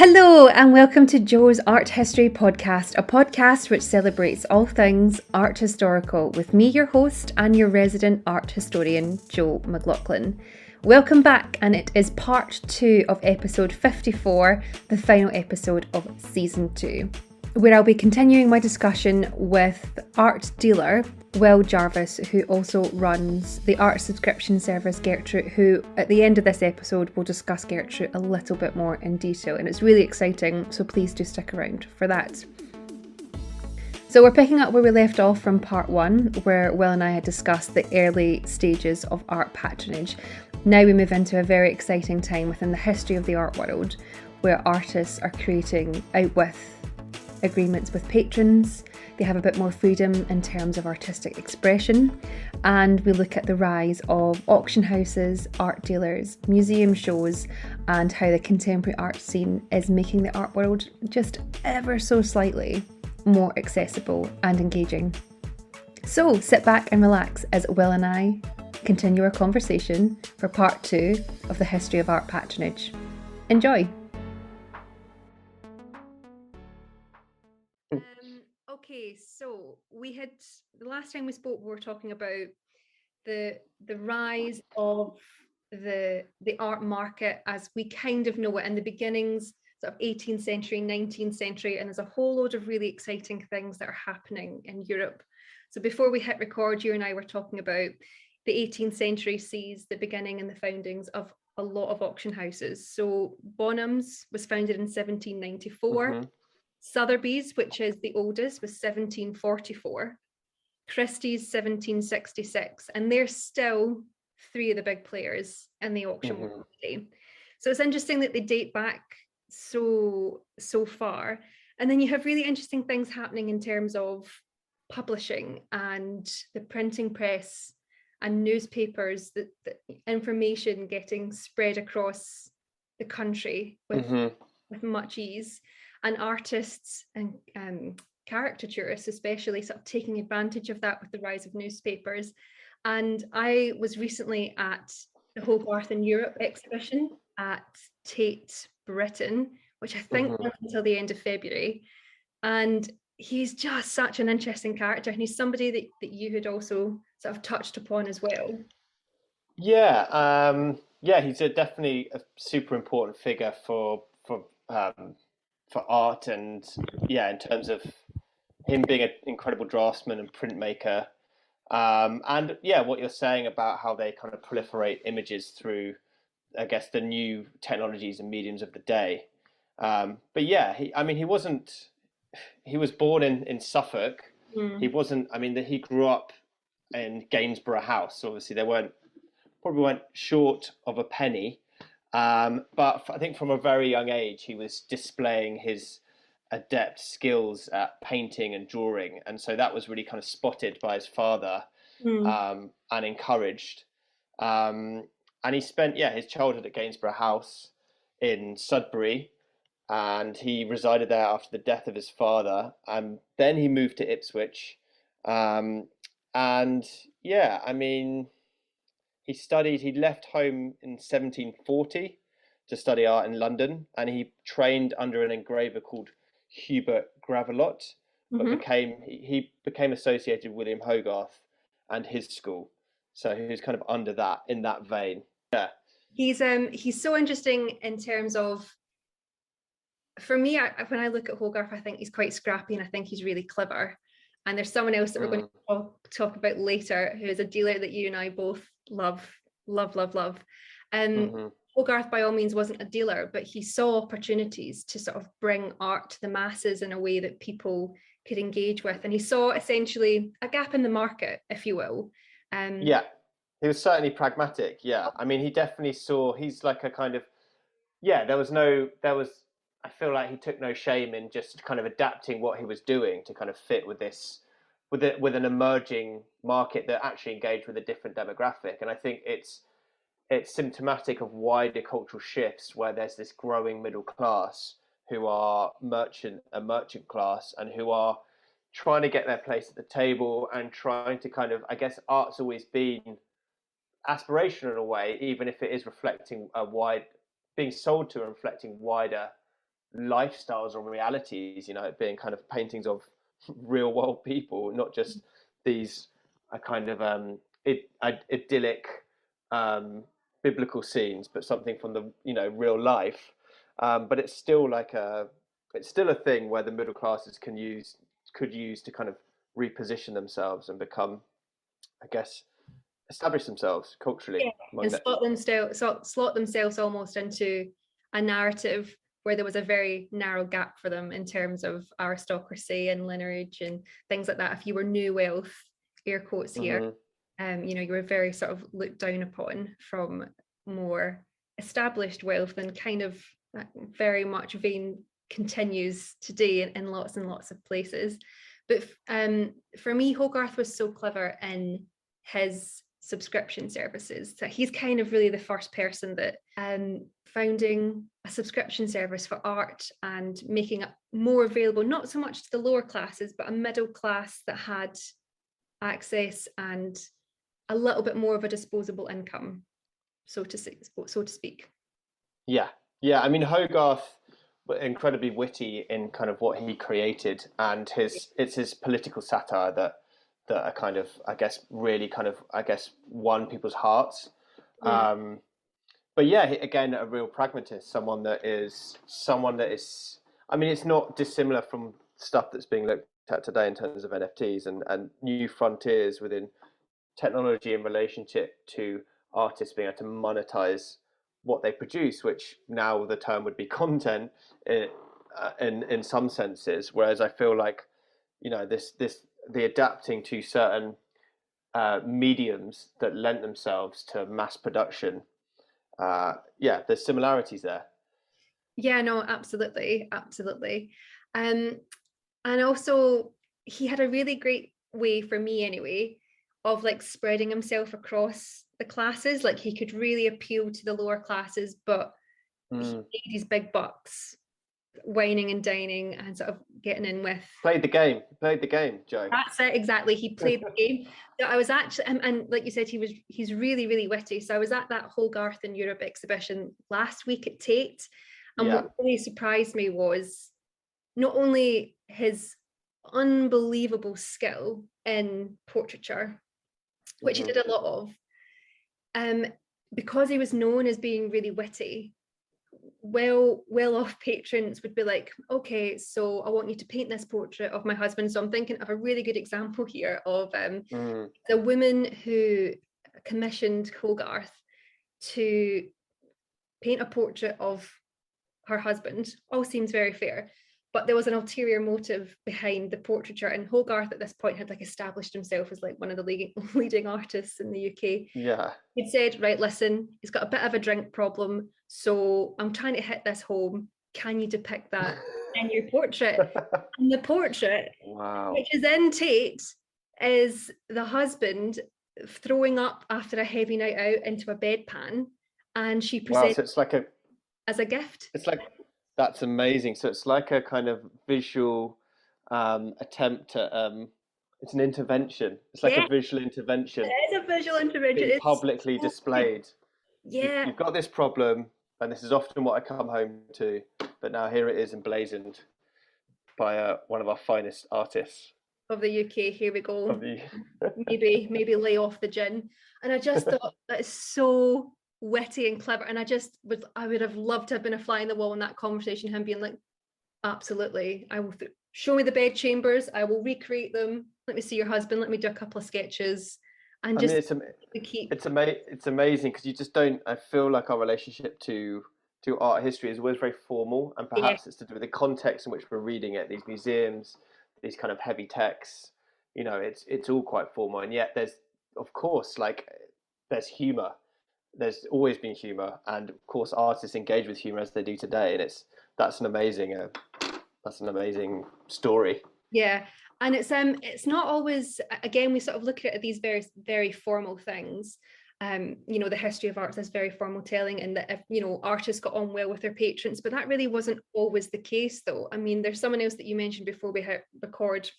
Hello, and welcome to Joe's Art History Podcast, a podcast which celebrates all things art historical with me, your host, and your resident art historian, Joe McLaughlin. Welcome back, and it is part 2 of episode 54, the final episode of season 2, where I'll be continuing my discussion with art dealer Will Jarvis, who also runs the art subscription service Gertrude, who at the end of this episode will discuss Gertrude a little bit more in detail, and it's really exciting, so please do stick around for that. So we're picking up where we left off from part 1, where Will and I had discussed the early stages of art patronage. Now we move into a very exciting time within the history of the art world, where artists are creating out with agreements with patrons. They have a bit more freedom in terms of artistic expression, and we look at the rise of auction houses, art dealers, museum shows, and how the contemporary art scene is making the art world just ever so slightly more accessible and engaging. So sit back and relax as Will and I continue our conversation for part 2 of the history of art patronage. Enjoy! Okay, so the last time we spoke, we were talking about the rise of the art market as we kind of know it in the beginnings, sort of 18th century, 19th century, and there's a whole load of really exciting things that are happening in Europe. So before we hit record, you and I were talking about the 18th century sees the beginning and the foundings of a lot of auction houses. So Bonham's was founded in 1794. Sotheby's, which is the oldest, was 1744. Christie's 1766, and they're still 3 of the big players in the auction world today. So it's interesting that they date back so far. And then you have really interesting things happening in terms of publishing and the printing press and newspapers, the information getting spread across the country with much ease. And artists and caricaturists especially sort of taking advantage of that with the rise of newspapers. And I was recently at the Hogarth in Europe exhibition at Tate Britain, which I think runs until the end of February. And he's just such an interesting character, and he's somebody that you had also sort of touched upon as well. Yeah, he's definitely a super important figure for art, and in terms of him being an incredible draftsman and printmaker, and what you're saying about how they kind of proliferate images through, I guess, the new technologies and mediums of the day. But yeah, he wasn't. He was born in Suffolk. He wasn't. I mean, he grew up in Gainsborough House. So obviously, they probably weren't short of a penny. But I think from a very young age, he was displaying his adept skills at painting and drawing. And so that was really kind of spotted by his father and encouraged. And he spent, his childhood at Gainsborough House in Sudbury. And he resided there after the death of his father. And then he moved to Ipswich. He left home in 1740 to study art in London, and he trained under an engraver called Hubert Gravelotte, but he became associated with William Hogarth and his school. So he was kind of in that vein. Yeah. He's so interesting in terms of, for me, when I look at Hogarth, I think he's quite scrappy, and I think he's really clever. And there's someone else that we're going to talk about later, who is a dealer that you and I both love. Hogarth, by all means, wasn't a dealer, but he saw opportunities to sort of bring art to the masses in a way that people could engage with. And he saw essentially a gap in the market, if you will. He was certainly pragmatic. Yeah. I mean, he definitely saw, he's like a kind of, I feel like he took no shame in just kind of adapting what he was doing to kind of fit with with an emerging market that actually engaged with a different demographic. And I think it's symptomatic of wider cultural shifts where there's this growing middle class who are a merchant class, and who are trying to get their place at the table and trying to kind of, I guess, art's always been aspirational in a way, even if it is reflecting being sold to and reflecting wider lifestyles or realities, it being kind of paintings of real world people, not just these kind of idyllic biblical scenes, but something from the real life. But it's still it's still a thing where the middle classes could use to kind of reposition themselves and become, I guess, establish themselves culturally. Yeah, and slot themselves almost into a narrative where there was a very narrow gap for them in terms of aristocracy and lineage and things like that. If you were new wealth, air quotes here, you were very sort of looked down upon from more established wealth, and kind of very much vein continues today in lots and lots of places. But for me, Hogarth was so clever in his subscription services. So he's kind of really the first person that founding a subscription service for art and making it more available, not so much to the lower classes, but a middle class that had access and a little bit more of a disposable income, so to speak. Yeah, yeah. I mean, Hogarth was incredibly witty in kind of what he created, and it's his political satire that are kind of, I guess, really kind of, I guess, won people's hearts. Yeah. But yeah, again, a real pragmatist, someone that is, I mean, it's not dissimilar from stuff that's being looked at today in terms of NFTs and new frontiers within technology in relationship to artists being able to monetize what they produce, which now the term would be content in some senses. Whereas I feel like, the adapting to certain mediums that lent themselves to mass production. There's similarities there. Yeah, no, absolutely, absolutely. And also he had a really great way, for me anyway, of like spreading himself across the classes. Like he could really appeal to the lower classes, but he made these big bucks whining and dining and sort of getting in with. Played the game, Joe. That's it, exactly. He played the game. So I was actually, and like you said, he's really, really witty. So I was at that Hogarth in Europe exhibition last week at Tate, and what really surprised me was not only his unbelievable skill in portraiture, which he did a lot of, because he was known as being really witty. Well-off patrons would be like, okay, so I want you to paint this portrait of my husband. So I'm thinking of a really good example here of the woman who commissioned Hogarth to paint a portrait of her husband. All seems very fair, but there was an ulterior motive behind the portraiture, and Hogarth at this point had like established himself as like one of the leading artists in the UK. Yeah. He'd said, right, listen, he's got a bit of a drink problem, so I'm trying to hit this home. Can you depict that in your portrait? And the portrait, which is in Tate, is the husband throwing up after a heavy night out into a bedpan, and she presents so it's like as a gift. It's like, that's amazing. So it's like a kind of visual attempt at it's an intervention. It's like a visual intervention. It is a visual intervention. It's publicly displayed. Yeah. You've got this problem, and this is often what I come home to, but now here it is emblazoned by one of our finest artists of the UK. Here we go. maybe lay off the gin. And I just thought that is so witty and clever, and I would have loved to have been a fly in the wall in that conversation, him being like, absolutely, I will show me the bed chambers, I will recreate them, let me see your husband, let me do a couple of sketches, and it's amazing because you just don't, I feel like our relationship to art history is always very formal, and perhaps it's to do with the context in which we're reading it, these museums, these kind of heavy texts, it's all quite formal, and yet there's, of course, like, there's humor. There's always been humor, and of course artists engage with humor as they do today, and that's an amazing story. Yeah, and it's not always, again, we sort of look at these very, very formal things. The history of art is very formal telling, and that if artists got on well with their patrons, but that really wasn't always the case, though. I mean, there's someone else that you mentioned before we hit record,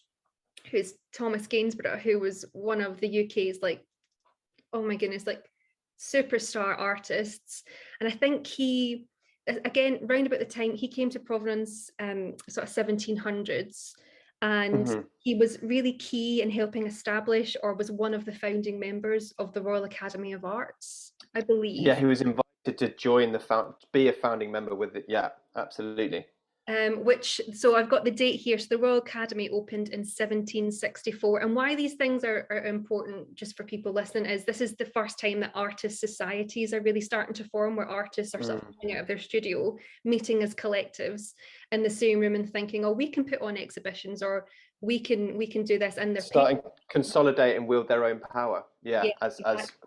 who's Thomas Gainsborough, who was one of the UK's, like, oh my goodness, like, superstar artists, and I think he again, round about the time he came to Provenance, sort of 1700s, and he was really key in helping establish, or was one of the founding members of the Royal Academy of Arts, I believe. Yeah, he was invited to join be a founding member with it. Yeah, absolutely. So I've got the date here. So the Royal Academy opened in 1764. And why these things are important, just for people listening, is this is the first time that artist societies are really starting to form, where artists are sort of coming out of their studio, meeting as collectives in the same room and thinking, oh, we can put on exhibitions, or we can do this. And they're starting consolidate and wield their own power. Yeah, as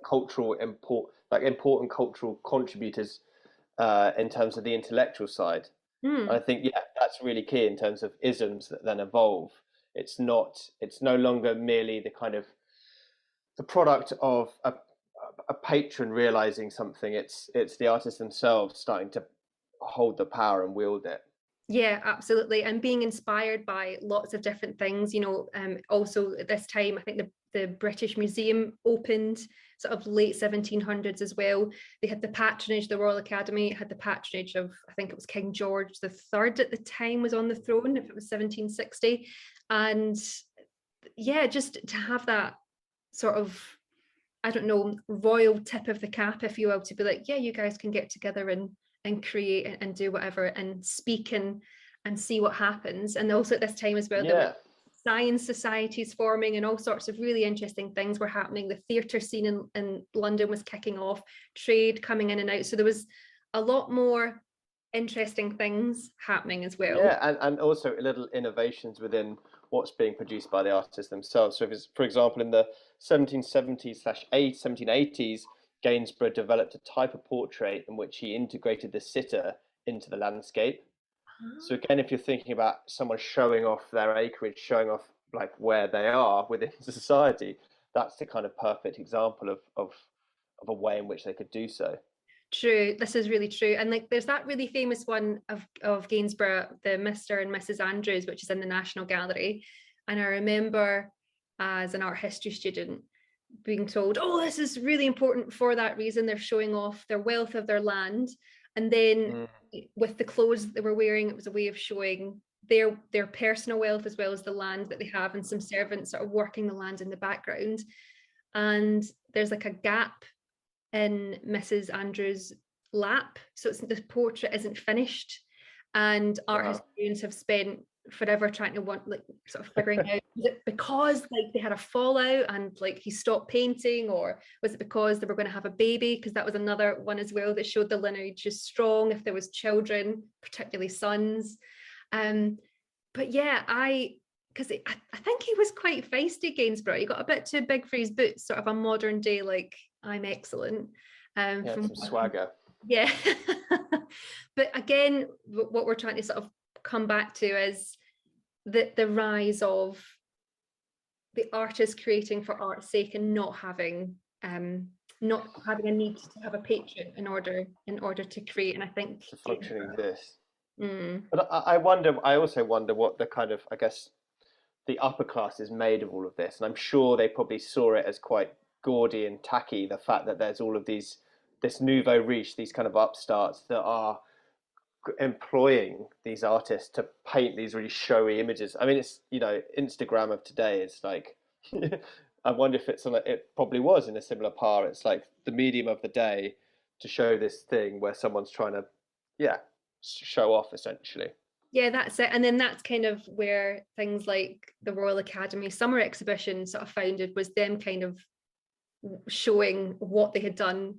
cultural important cultural contributors in terms of the intellectual side. I think, yeah, that's really key in terms of isms that then evolve. It's no longer merely the kind of the product of a patron realizing something. It's the artists themselves starting to hold the power and wield it. Yeah, absolutely. And being inspired by lots of different things, also at this time, I think the British Museum opened sort of late 1700s as well. They had the patronage, the Royal Academy had the patronage of, I think it was King George III at the time was on the throne, if it was 1760. And yeah, just to have that sort of, I don't know, royal tip of the cap, if you will, to be like, yeah, you guys can get together and create and do whatever and speak and see what happens. And also at this time as well, there were science societies forming and all sorts of really interesting things were happening. The theatre scene in London was kicking off, trade coming in and out. So there was a lot more interesting things happening as well. Yeah, and also little innovations within what's being produced by the artists themselves. So, for example, in the 1770s/1780s, Gainsborough developed a type of portrait in which he integrated the sitter into the landscape. So again, if you're thinking about someone showing off their acreage, showing off like where they are within society, that's the kind of perfect example of a way in which they could do so. True, this is really true. And like there's that really famous one of Gainsborough, the Mr. and Mrs. Andrews, which is in the National Gallery. And I remember as an art history student being told, oh, this is really important for that reason. They're showing off their wealth of their land. And then with the clothes they were wearing, it was a way of showing their personal wealth as well as the land that they have, and some servants sort of working the land in the background. And there's like a gap in Mrs. Andrews' lap, so the portrait isn't finished, and art historians have spent forever trying to sort of figuring out, was it because like they had a fallout and like he stopped painting, or was it because they were going to have a baby, because that was another one as well that showed the lineage is strong if there was children, particularly sons. But yeah, I think he was quite feisty, Gainsborough. He got a bit too big for his boots, sort of a modern day like I'm excellent. From some swagger. Yeah. But again, what we're trying to sort of come back to is the rise of the artist creating for art's sake and not having a need to have a patron in order to create. And I think to functioning this. But I also wonder what the kind of, I guess, the upper class is made of all of this. And I'm sure they probably saw it as quite gaudy and tacky, the fact that there's all of this nouveau riche, these kind of upstarts that are employing these artists to paint these really showy images. I mean, it's, Instagram of today is like, I wonder if it probably was in a similar par. It's like the medium of the day to show this thing where someone's trying to, show off essentially. Yeah, that's it. And then that's kind of where things like the Royal Academy Summer Exhibition sort of founded, was them kind of showing what they had done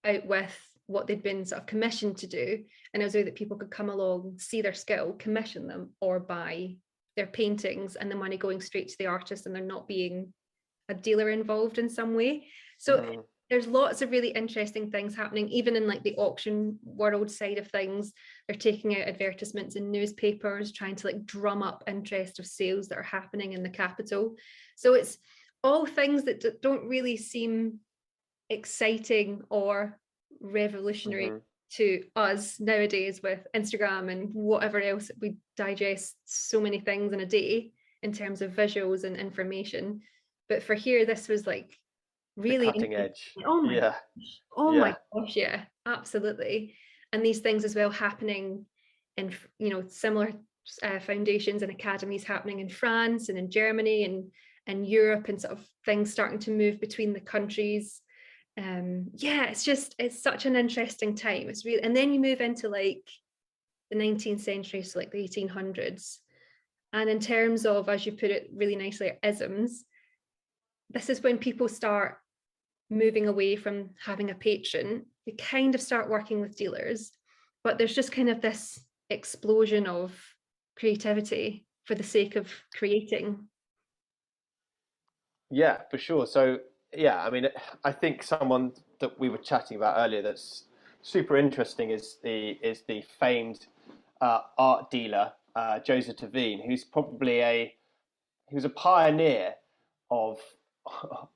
out with what they'd been sort of commissioned to do, and as a way that people could come along, see their skill, commission them, or buy their paintings, and the money going straight to the artist, and there not being a dealer involved in some way. So there's lots of really interesting things happening, even in like the auction world side of things. They're taking out advertisements in newspapers, trying to like drum up interest of sales that are happening in the capital. So it's all things that don't really seem exciting or revolutionary to us nowadays with Instagram and whatever else. We digest so many things in a day in terms of visuals and information. But for here, this was like really the cutting edge. Oh my gosh. Oh my gosh, yeah, absolutely. and these things as well happening in, similar foundations and academies happening in France and in Germany and Europe, and sort of things starting to move between the countries. Yeah, it's such an interesting time. It's really, and then you move into like the 19th century, so like the 1800s. And in terms of, as you put it really nicely, isms, this is when people start moving away from having a patron. They kind of start working with dealers, but there's just kind of this explosion of creativity for the sake of creating. Yeah, for sure. So, yeah, I mean, I think someone that we were chatting about earlier that's super interesting is the famed art dealer Joseph Devine, who's probably he was a pioneer of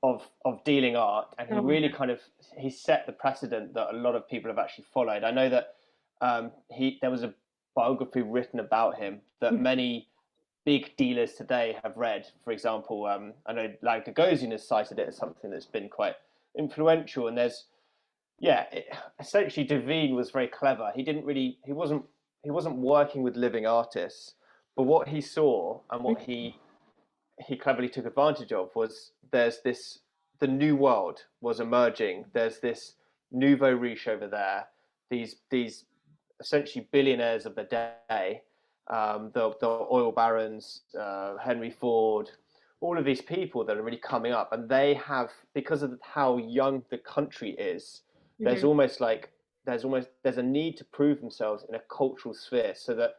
of dealing art, and he Oh really yeah. kind of he set the precedent that a lot of people have actually followed. I know that he there was a biography written about him that many big dealers today have read. For example, I know like Gagosian has cited it as something that's been quite influential, and there's yeah, essentially Devine was very clever. He wasn't working with living artists, but what he saw and what he cleverly took advantage of was there's this the new world was emerging. There's this nouveau riche over there. These essentially billionaires of the day, the oil barons, Henry Ford, all of these people that are really coming up, and they have because of how young the country is. There's Mhm. almost like there's a need to prove themselves in a cultural sphere, so that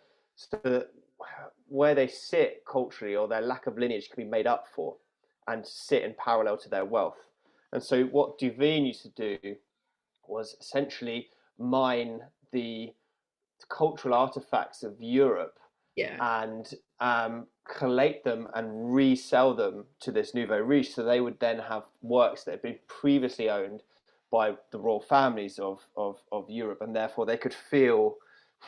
where they sit culturally or their lack of lineage can be made up for and sit in parallel to their wealth. And so what Duveen used to do was essentially mine the cultural artifacts of Europe Yeah. and collate them and resell them to this nouveau riche. So they would then have works that had been previously owned by the royal families of Europe, and therefore they could feel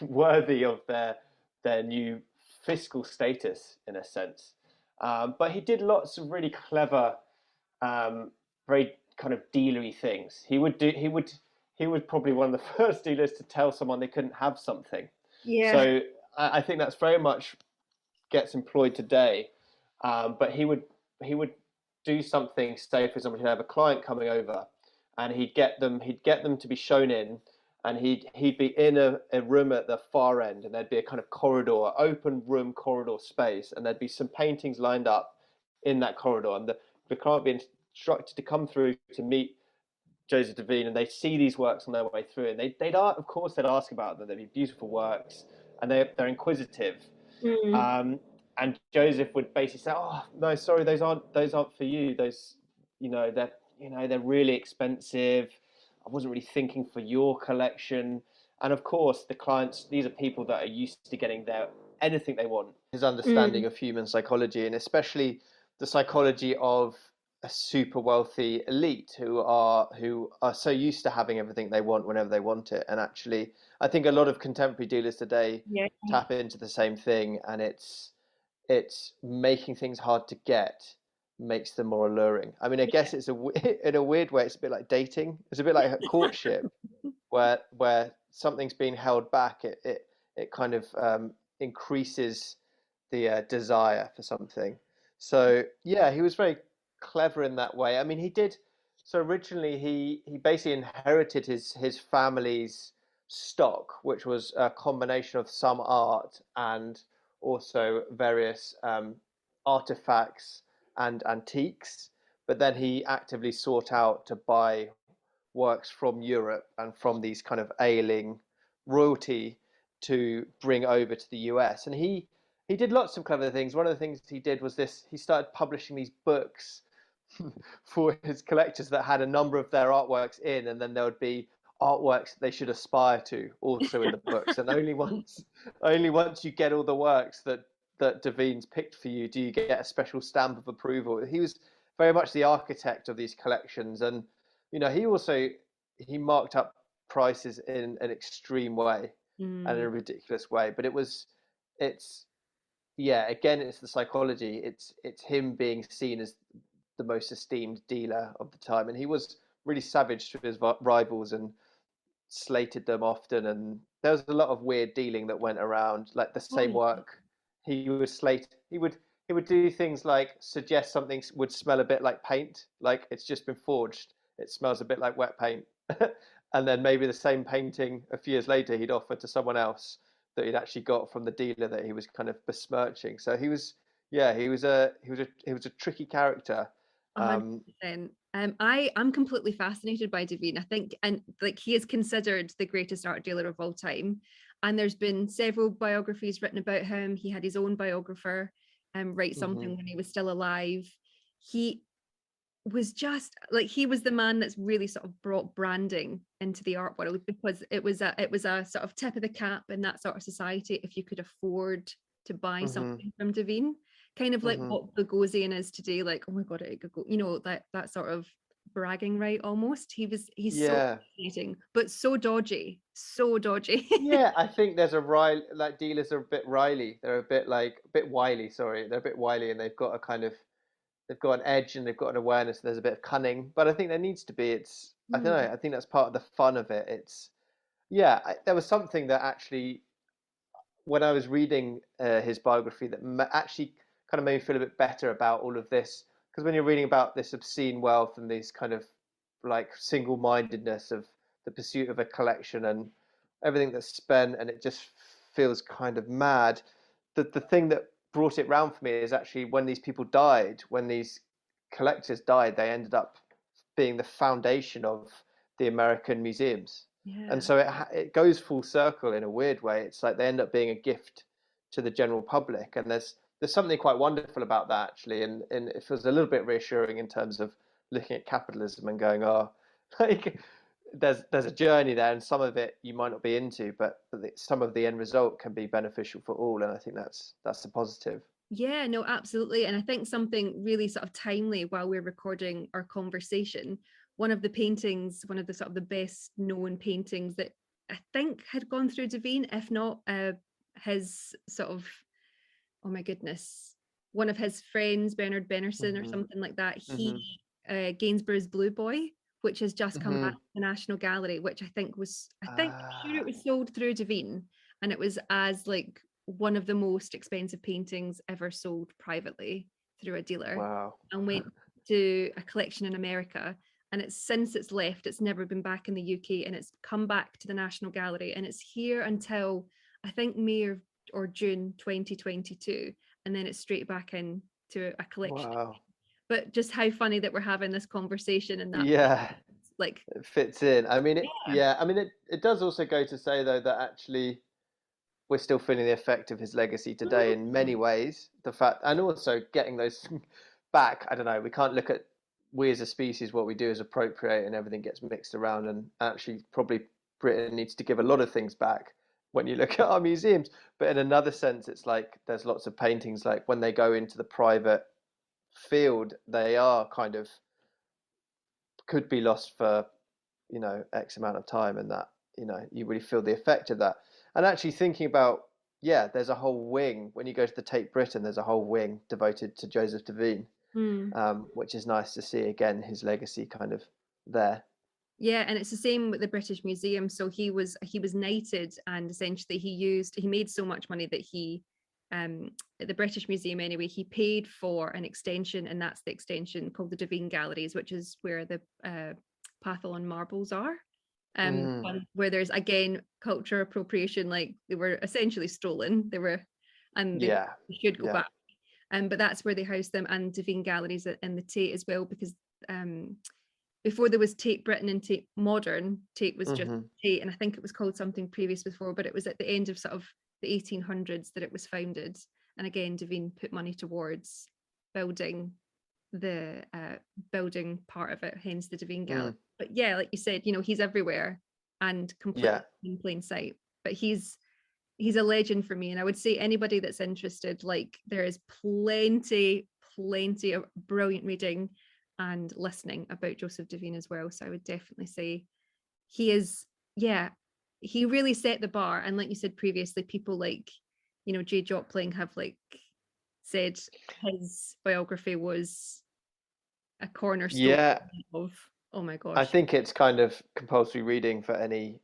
worthy of their new fiscal status in a sense. But he did lots of really clever, very kind of dealery things. He would probably one of the first dealers to tell someone they couldn't have something. Yeah. So I think that's very much gets employed today. But he would do something. Say, for example, he'd have a client coming over, and he'd get them to be shown in, and he'd be in a room at the far end, and there'd be a kind of corridor, open room corridor space, and there'd be some paintings lined up in that corridor, and the client would be instructed to come through to meet Joseph Devine, and they see these works on their way through, and of course they'd ask about them. They'd be beautiful works, and they're inquisitive. Mm. Um, and Joseph would basically say, "Oh no, sorry, those aren't for you. Those, they're really expensive. I wasn't really thinking for your collection." And of course, the clients, these are people that are used to getting their anything they want. His understanding Mm. of human psychology, and especially the psychology of a super wealthy elite who are so used to having everything they want whenever they want it. And actually, I think a lot of contemporary dealers today Yeah. tap into the same thing, and it's making things hard to get makes them more alluring. I mean, I guess it's in a weird way, it's a bit like dating. It's a bit like a courtship where something's being held back. It kind of increases the desire for something. So yeah, he was very clever in that way. I mean, he did. So originally, he basically inherited his family's stock, which was a combination of some art and also various artifacts and antiques. But then he actively sought out to buy works from Europe and from these kind of ailing royalty to bring over to the US. And he did lots of clever things. One of the things he did was this: he started publishing these books for his collectors that had a number of their artworks in, and then there would be artworks that they should aspire to also in the books. And only once you get all the works that Devine's picked for you do you get a special stamp of approval. He was very much the architect of these collections, and he marked up prices in an extreme way and in Mm. a ridiculous way. But it's yeah, again, it's the psychology. It's him being seen as the most esteemed dealer of the time, and he was really savage to his rivals, and slated them often, and there was a lot of weird dealing that went around. Like the Oh same yeah. work, he would do things like suggest something would smell a bit like paint, like it's just been forged. It smells a bit like wet paint, and then maybe the same painting a few years later he'd offer to someone else that he'd actually got from the dealer that he was kind of besmirching. So he was, yeah, he was a tricky character. Um, 100%. I'm completely fascinated by Devine. I think, and like he is considered the greatest art dealer of all time. And there's been several biographies written about him. He had his own biographer write mhm, something when he was still alive. He was just like he was the man that's really sort of brought branding into the art world, because it was a sort of tip of the cap in that sort of society if you could afford to buy mhm, something from Devine, kind of like mhm. what Bogosian is today, like oh my god, it could go, that sort of bragging right almost. He's so Yeah. fascinating but so dodgy, so dodgy. Yeah, I think there's a rile like dealers are a bit wily. They're a bit wily, sorry. They're a bit wily and they've got an edge and they've got an awareness. There's a bit of cunning, but I think there needs to be. I don't Mm, know. I think that's part of the fun of it. Yeah. There was something that actually, when I was reading his biography, that actually kind of made me feel a bit better about all of this. Because when you're reading about this obscene wealth and these kind of like single-mindedness of the pursuit of a collection and everything that's spent, and it just feels kind of mad. The thing that brought it round for me is actually when these people died, when these collectors died, they ended up being the foundation of the American museums. And yeah. so it goes full circle in a weird way. It's like they end up being a gift to the general public, and there's something quite wonderful about that actually, and it feels a little bit reassuring in terms of looking at capitalism and going, oh, like there's a journey there, and some of it you might not be into, but some of the end result can be beneficial for all, and I think that's a positive. Yeah, no, absolutely. And I think something really sort of timely while we're recording our conversation, one of the paintings, one of the sort of the best known paintings that I think had gone through Devine, if not his sort of, oh my goodness, one of his friends, Bernard Benerson or Hmm. something like that, Hmm. Gainsborough's Blue Boy, which has just come back Hmm. to the National Gallery, which I'm sure it Ah, was sold through Devine, and it was as like one of the most expensive paintings ever sold privately through a dealer, wow. and went to a collection in America. And since it's left, it's never been back in the UK, and it's come back to the National Gallery, and it's here until I think or June 2022, and then it's straight back into a collection. Wow. But just how funny that we're having this conversation in that place. Yeah, Like, it fits in. I mean, yeah. yeah, I mean, it does also go to say though that actually we're still feeling the effect of his legacy today in many Mm. ways. The fact, and also getting those back. I don't know. We can't look at we as a species. What we do is appropriate, and everything gets mixed around. And actually, probably Britain needs to give a lot of things back when you look at our museums. But in another sense, it's like there's lots of paintings like when they go into the private field, they are kind of could be lost for X amount of time, and that you really feel the effect of that. And actually thinking about, yeah, there's a whole wing when you go to the Tate Britain. There's a whole wing devoted to Joseph Devine, Mm. which is nice to see again his legacy kind of there. Yeah, and it's the same with the British Museum. So he was knighted, and essentially he made so much money that at the British Museum anyway, he paid for an extension, and that's the extension called the Devine Galleries, which is where the Pathlon marbles are. Mm, Where there's again culture appropriation, like they were essentially stolen. And they yeah, should go yeah. back. But that's where they house them, and Devine Galleries in the Tate as well, because um, before there was Tate Britain and Tate Modern, Tate was just Hmm. Tate, and I think it was called something previous before, but it was at the end of sort of the 1800s that it was founded. And again, Devine put money towards building the building part of it, hence the Devine Gallery. Mm, But yeah, like you said, he's everywhere and completely yeah, in plain sight. But he's a legend for me, and I would say anybody that's interested, like there is plenty of brilliant reading and listening about Joseph Devine as well. So I would definitely say he is, yeah, he really set the bar. And like you said previously, people like Jay Jopling have like said his biography was a cornerstone yeah. of Oh my I gosh. think it's kind of compulsory reading for any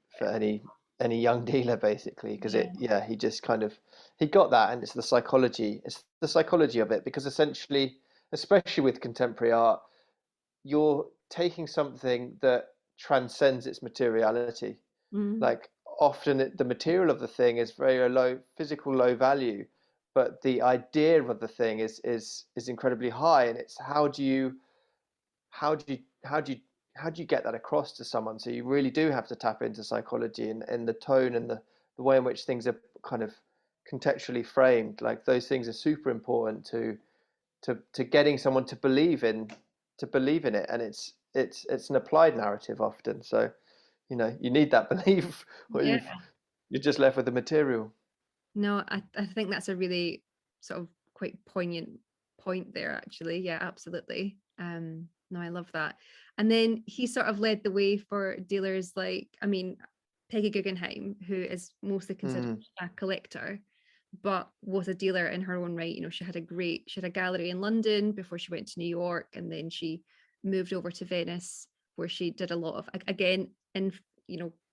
young dealer basically, because Yeah. he just kind of he got that, and it's the psychology of it, because essentially, especially with contemporary art, you're taking something that transcends its materiality. Mm. Like often the material of the thing is very low, physical low value, but the idea of the thing is incredibly high, and it's how do you how do you how do you get that across to someone? So you really do have to tap into psychology and the tone and the way in which things are kind of contextually framed. Like those things are super important to getting someone to believe in it, and it's an applied narrative often. So you need that belief, or Yeah. you're just left with the material. No, I think that's a really sort of quite poignant point there, actually. Yeah, absolutely. No, I love that. And then he sort of led the way for dealers like, I mean, Peggy Guggenheim, who is mostly considered Mm, a collector, but was a dealer in her own right. You know, she had a gallery in London before she went to New York, and then she moved over to Venice, where she did a lot of, again, in,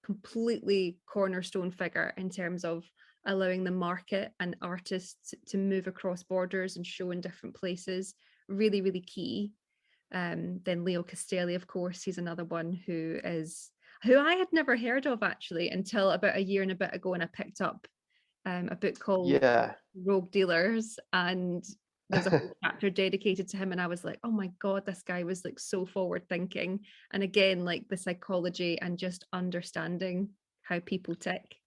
completely cornerstone figure in terms of allowing the market and artists to move across borders and show in different places. Really, really key. Then Leo Castelli, of course, he's another one who I had never heard of actually until about a year and a bit ago, and I picked up a book called yeah. Rogue Dealers, and there's a whole chapter dedicated to him, and I was like, oh my god, this guy was like so forward thinking, and again, like the psychology and just understanding how people tick.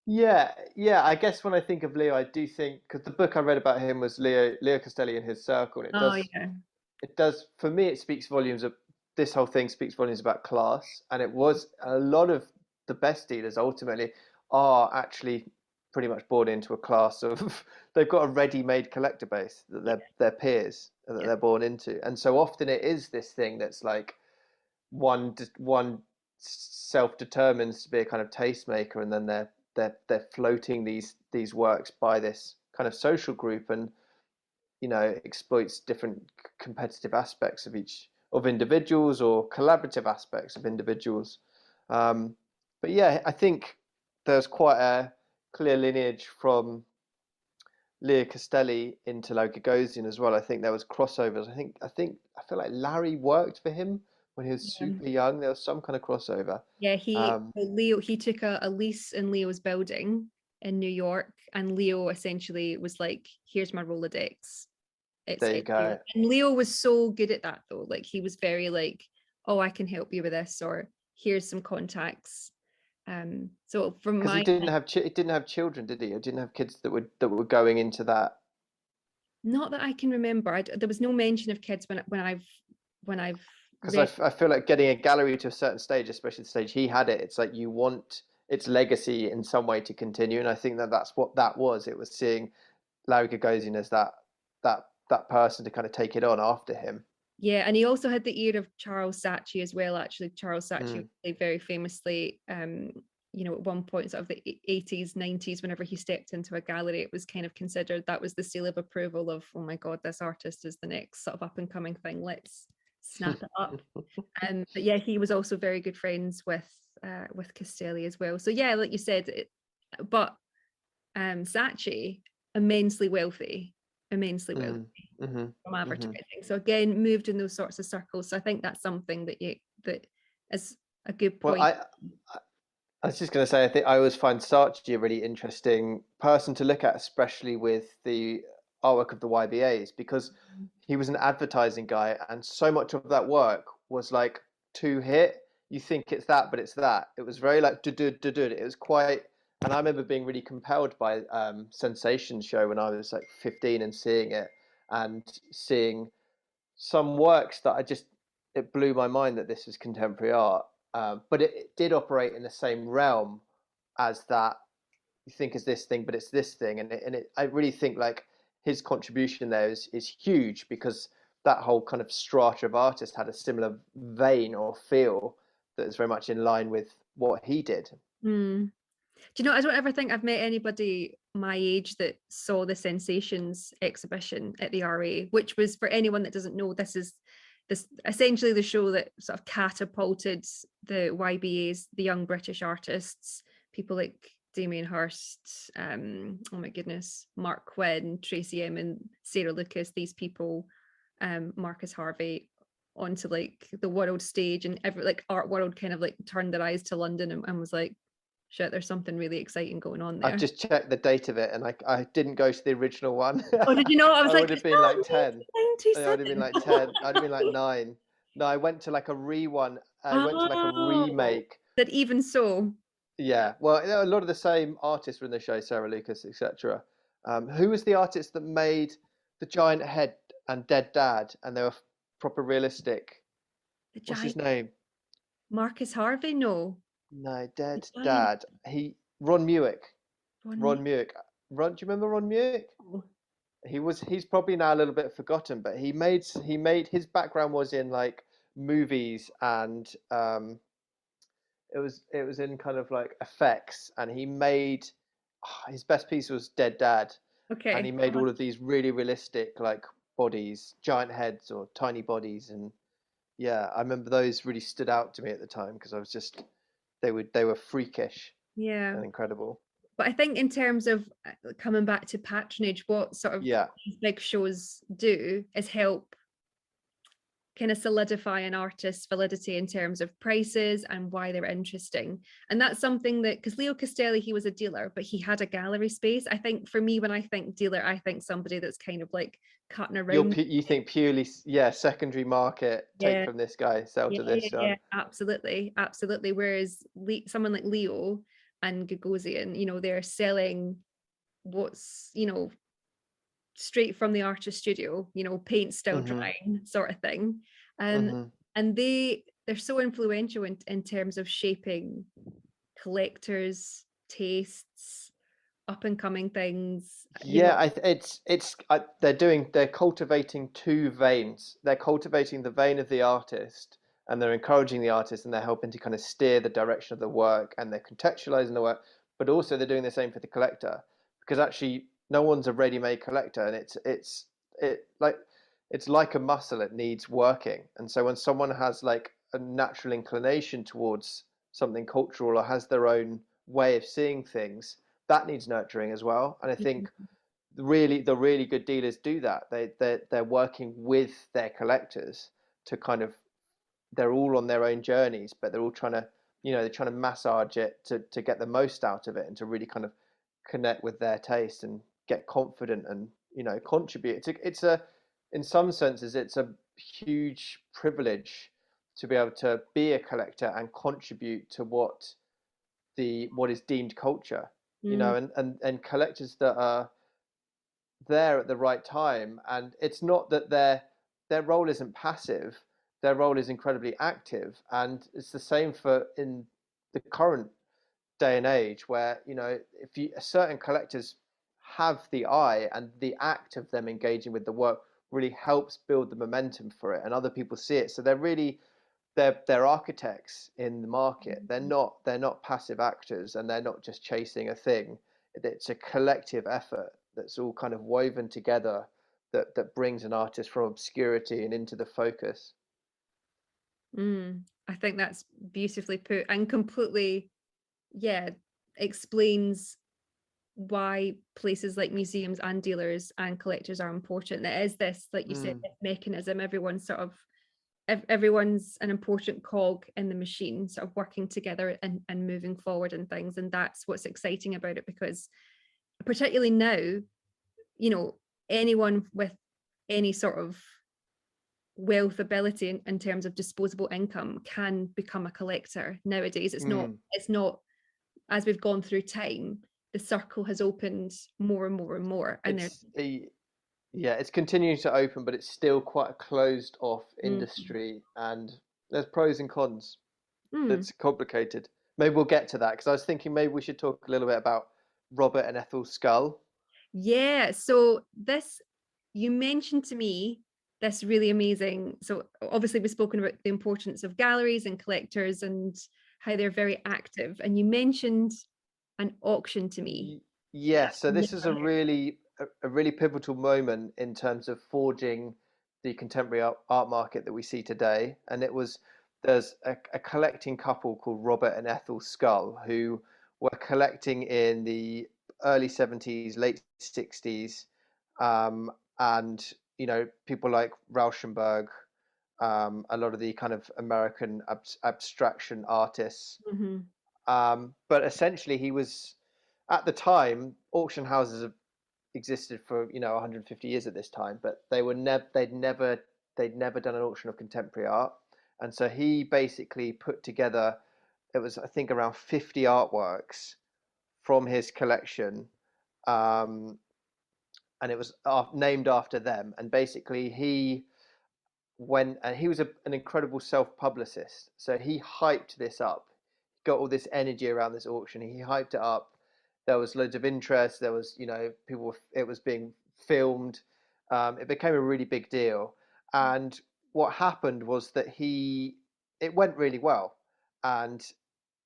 Yeah. I guess when I think of Leo, I do think, because the book I read about him was Leo Castelli and his circle, and Oh yeah, it does for me. It speaks volumes of this whole thing speaks volumes about class, and it was a lot of the best dealers ultimately are actually pretty much born into a class of they've got a ready-made collector base that yeah, their peers that yeah, they're born into, and so often it is this thing that's like one self determines to be a kind of tastemaker, and then they're floating these works by this kind of social group, and exploits different competitive aspects of individuals or collaborative aspects of individuals. Um, but yeah, I think there's quite a clear lineage from Leo Castelli into Lo Gagosian as well. I think there was crossovers. I feel like Larry worked for him when he was yeah. super young. There was some kind of crossover. Yeah, Um, Leo, he took a lease in Leo's building in New York, and Leo essentially was like, "Here's my Rolodex." there you It's you. go. And Leo was so good at that though. Like he was very like, "Oh, I can help you with this," or "Here's some contacts." So from Because my he didn't have children, did he? Or didn't have kids that were going into that. not that I can remember, there was no mention of kids when I've Because read. I feel like getting a gallery to a certain stage, especially the stage he had it, it's like you want its legacy in some way to continue, and I think that's what that was. It was seeing Larry Gagosian as that person to kind of take it on after him. Yeah, and he also had the ear of Charles Saatchi as well. Actually, Charles Saatchi Mm, very famously, at one point, sort of the 80s, 90s, whenever he stepped into a gallery, it was kind of considered that was the seal of approval of, oh my God, this artist is the next sort of up and coming thing. Let's snap it up. But yeah, he was also very good friends with Castelli as well. So yeah, like you said, but Saatchi, immensely wealthy mm, hmm from hmm advertising. So again, moved in those sorts of circles. So I think that's something that is a good Well, point. I was just going to say, I think I always find Saatchi a really interesting person to look at, especially with the artwork of the YBAs, because he was an advertising guy, and so much of that work was like two hit. You think it's that, but it's that. It was very like do do do do. It was quite, and I remember being really compelled by Sensation Show when I was like 15 and seeing it, and seeing some works that it blew my mind that this was contemporary art. But it did operate in the same realm as that. You think is this thing, but it's this thing, I really think like his contribution there is huge, because that whole kind of strata of artists had a similar vein or feel that is very much in line with what he did. Hmm. Do you know, I don't ever think I've met anybody my age that saw the Sensations exhibition at the RA, which was, for anyone that doesn't know, this is this essentially the show that sort of catapulted the YBAs, the young British artists, people like Damien Hirst, oh my goodness, Mark Quinn, Tracy Emin, Sarah Lucas, these people, Marcus Harvey, onto like the world stage, and every like art world kind of like turned their eyes to London and was like, shit, there's something really exciting going on there. I've just checked the date of it, and I didn't go to the original one. Oh, did you know? I was I like, would have it's been not like 10. I would have been 1997. like 10. I'd have been like 9. No, I went to like a re-one. I went to like a Oh, remake. but even so, Yeah, well, a lot of the same artists were in the show, Sarah Lucas, etc. Who was the artist that made the giant head and Dead Dad, and they were proper realistic? the What's his giant name? Marcus Harvey, no, No, the Dead giant Dad. Ron Muick. one. Ron Muick. Do you remember Ron Muick? No. He's probably now a little bit forgotten, but he made his background was in like movies, and it was in kind of like effects, and he made his best piece was Dead Dad, and he Okay. made all of these really realistic like bodies, giant heads or tiny bodies, and yeah, I remember those really stood out to me at the time because I was just they were freakish Yeah. and incredible. But I think in terms of coming back to patronage, what sort of Yeah. these big shows do is help kind of solidify an artist's validity in terms of prices and why they're interesting. And that's something that, because Leo Castelli, he was a dealer, but he had a gallery space. I think for me, when I think dealer, I think somebody that's kind of like cutting around. You think purely, yeah, secondary market, take Yeah. from this guy, sell Yeah, to yeah, this yeah, one. absolutely, absolutely. Whereas someone like Leo and Gagosian, they're selling what's, straight from the artist studio, paint still Mhm. drying sort of thing. Um, Mhm. and they're so influential in terms of shaping collectors' tastes, up and coming things, Yeah, they're cultivating two veins. They're cultivating the vein of the artist, and they're encouraging the artist, and they're helping to kind of steer the direction of the work, and they're contextualizing the work, but also they're doing the same for the collector, because actually no one's a ready-made collector, and it's like a muscle. It needs working, and so when someone has like a natural inclination towards something cultural or has their own way of seeing things, that needs nurturing as well. And I think the really good dealers do that. They're working with their collectors to kind of, they're all on their own journeys, but they're all trying to, they're trying to massage it to get the most out of it and to really kind of connect with their taste and get confident and contribute. It's a in some senses it's a huge privilege to be able to be a collector and contribute to what is deemed culture, Mm, and collectors that are there at the right time. And it's not that their role isn't passive, their role is incredibly active. And it's the same for in the current day and age where, if certain collectors have the eye, and the act of them engaging with the work really helps build the momentum for it, and other people see it, so they're architects in the market. They're not passive actors, and they're not just chasing a thing. It's a collective effort that's all kind of woven together that brings an artist from obscurity and into the focus. I think that's beautifully put and completely, yeah, explains why places like museums and dealers and collectors are important. It is this, like you said, Mm. this mechanism. Everyone's an important cog in the machine, sort of working together and moving forward and things. And that's what's exciting about it, because particularly now, anyone with any sort of wealth ability in terms of disposable income can become a collector nowadays. Mm. It's not, as we've gone through time, the circle has opened more and more and more, and there's It's a Yeah, it's continuing to open, but it's still quite a closed off mm, industry, and there's pros and cons. mm, It's complicated. Maybe we'll get to that, because I was thinking maybe we should talk a little bit about Robert and Ethel Skull. yeah. So this, you mentioned to me this really amazing, so obviously we've spoken about the importance of galleries and collectors and how they're very active, and you mentioned an auction to me. Yeah, so I've this is a never heard. really pivotal moment in terms of forging the contemporary art market that we see today. And there's a collecting couple called Robert and Ethel Scull who were collecting in the early 70s, late 60s, and people like Rauschenberg, a lot of the kind of American abstraction artists. Mm-hmm. But essentially, he was at the time auction houses have existed for 150 years at this time, but they'd never done an auction of contemporary art, and so he basically put together, it was I think around 50 artworks from his collection, and it was named after them. And basically he was an incredible self-publicist, so he hyped this up, got all this energy around this auction, he hyped it up. There was loads of interest, there was people, it was being filmed, it became a really big deal. And what happened was that it went really well, and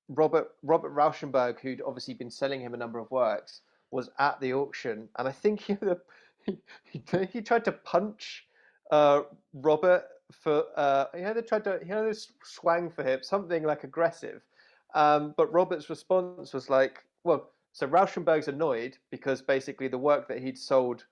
Robert Rauschenberg, who'd obviously been selling him a number of works, was at the auction, and I think he tried to punch Robert for he swang for him, something like aggressive. But Robert's response was like, well, so Rauschenberg's annoyed because basically the work that he'd sold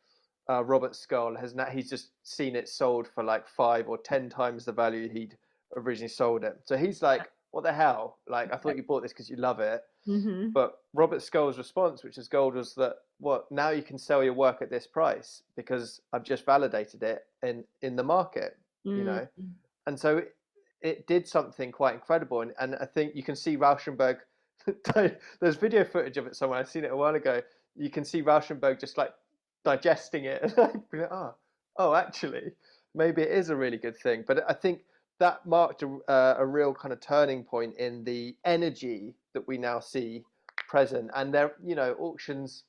Robert Scull he's just seen it sold for like 5 or 10 times the value he'd originally sold it. So he's like, what the hell? Like, I thought you bought this because you love it. Mm-hmm. But Robert Scull's response, which is gold, was that, well, now you can sell your work at this price because I've just validated it in the market, Mm-hmm. And so it did something quite incredible. And I think you can see Rauschenberg, there's video footage of it somewhere, I've seen it a while ago. You can see Rauschenberg just like digesting it and like, oh, actually, maybe it is a really good thing. But I think that marked a real kind of turning point in the energy that we now see present. And there, auctions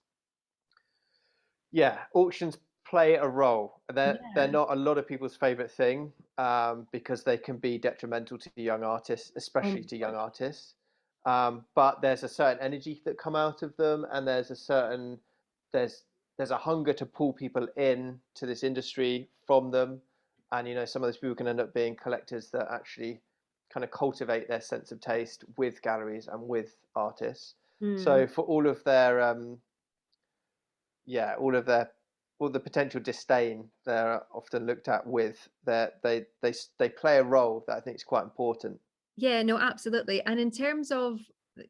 play a role. They're Yeah. not a lot of people's favorite thing, because they can be detrimental to young artists, Oh, especially to young artists. But there's a certain energy that come out of them, and there's a hunger to pull people in to this industry from them. And some of those people can end up being collectors that actually kind of cultivate their sense of taste with galleries and with artists. mm. So for all of their all the potential disdain, they're often looked at with they play a role that I think is quite important. Yeah, no, absolutely. And in terms of